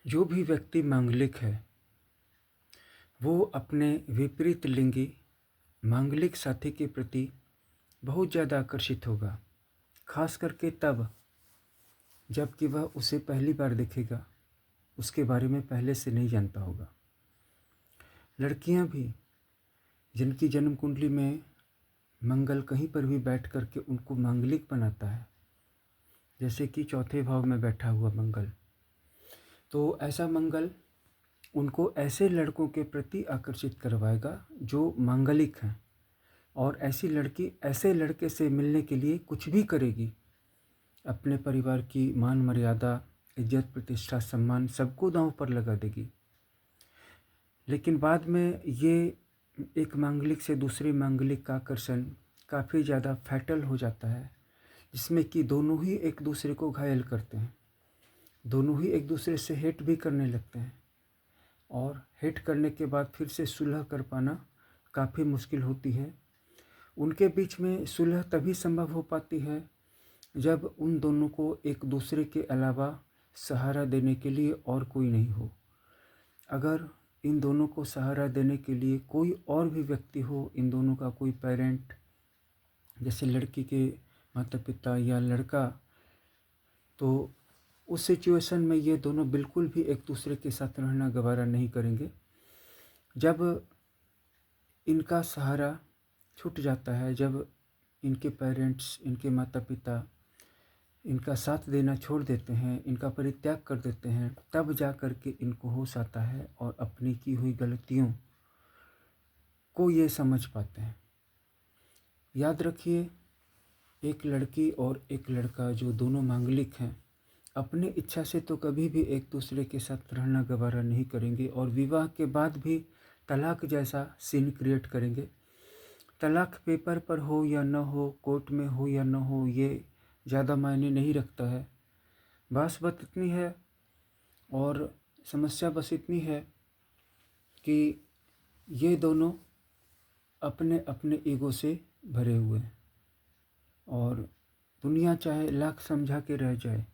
जो भी व्यक्ति मांगलिक है वो अपने विपरीत लिंगी मांगलिक साथी के प्रति बहुत ज़्यादा आकर्षित होगा। खास करके तब जबकि वह उसे पहली बार देखेगा, उसके बारे में पहले से नहीं जानता होगा। लड़कियां भी जिनकी जन्म कुंडली में मंगल कहीं पर भी बैठ करके उनको मांगलिक बनाता है, जैसे कि चौथे भाव में बैठा हुआ मंगल, तो ऐसा मंगल उनको ऐसे लड़कों के प्रति आकर्षित करवाएगा जो मांगलिक हैं, और ऐसी लड़की ऐसे लड़के से मिलने के लिए कुछ भी करेगी। अपने परिवार की मान मर्यादा, इज्जत, प्रतिष्ठा, सम्मान सबको दांव पर लगा देगी। लेकिन बाद में ये एक मांगलिक से दूसरे मांगलिक का आकर्षण काफ़ी ज़्यादा फैटल हो जाता है, जिसमें कि दोनों ही एक दूसरे को घायल करते हैं, दोनों ही एक दूसरे से हेट भी करने लगते हैं, और हेट करने के बाद फिर से सुलह कर पाना काफ़ी मुश्किल होती है। उनके बीच में सुलह तभी संभव हो पाती है जब उन दोनों को एक दूसरे के अलावा सहारा देने के लिए और कोई नहीं हो। अगर इन दोनों को सहारा देने के लिए कोई और भी व्यक्ति हो, इन दोनों का कोई पेरेंट, जैसे लड़की के माता पिता या लड़का, तो उस सिचुएशन में ये दोनों बिल्कुल भी एक दूसरे के साथ रहना गवारा नहीं करेंगे। जब इनका सहारा छूट जाता है, जब इनके पेरेंट्स, इनके माता पिता इनका साथ देना छोड़ देते हैं, इनका परित्याग कर देते हैं, तब जा कर के इनको होश आता है और अपनी की हुई गलतियों को ये समझ पाते हैं। याद रखिए, एक लड़की और एक लड़का जो दोनों मांगलिक हैं, अपनी इच्छा से तो कभी भी एक दूसरे के साथ रहना गवारा नहीं करेंगे, और विवाह के बाद भी तलाक जैसा सीन क्रिएट करेंगे। तलाक पेपर पर हो या न हो, कोर्ट में हो या न हो, ये ज़्यादा मायने नहीं रखता है। बात इतनी है, और समस्या बस इतनी है कि ये दोनों अपने अपने ईगो से भरे हुए हैं, और दुनिया चाहे लाख समझा के रह जाए,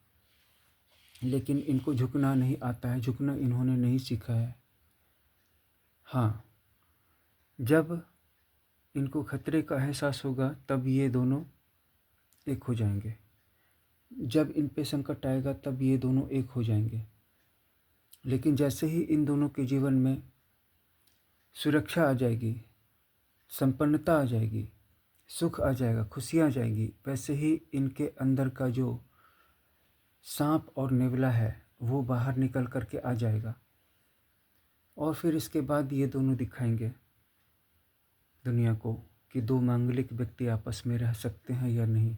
लेकिन इनको झुकना नहीं आता है, झुकना इन्होंने नहीं सीखा है। हाँ, जब इनको खतरे का एहसास होगा तब ये दोनों एक हो जाएंगे। जब इन पे संकट आएगा तब ये दोनों एक हो जाएंगे। लेकिन जैसे ही इन दोनों के जीवन में सुरक्षा आ जाएगी, संपन्नता आ जाएगी, सुख आ जाएगा, खुशियाँ आ जाएंगी, वैसे ही इनके अंदर का जो सांप और नेवला है वो बाहर निकल कर के आ जाएगा, और फिर इसके बाद ये दोनों दिखाएंगे दुनिया को कि दो मांगलिक व्यक्ति आपस में रह सकते हैं या नहीं।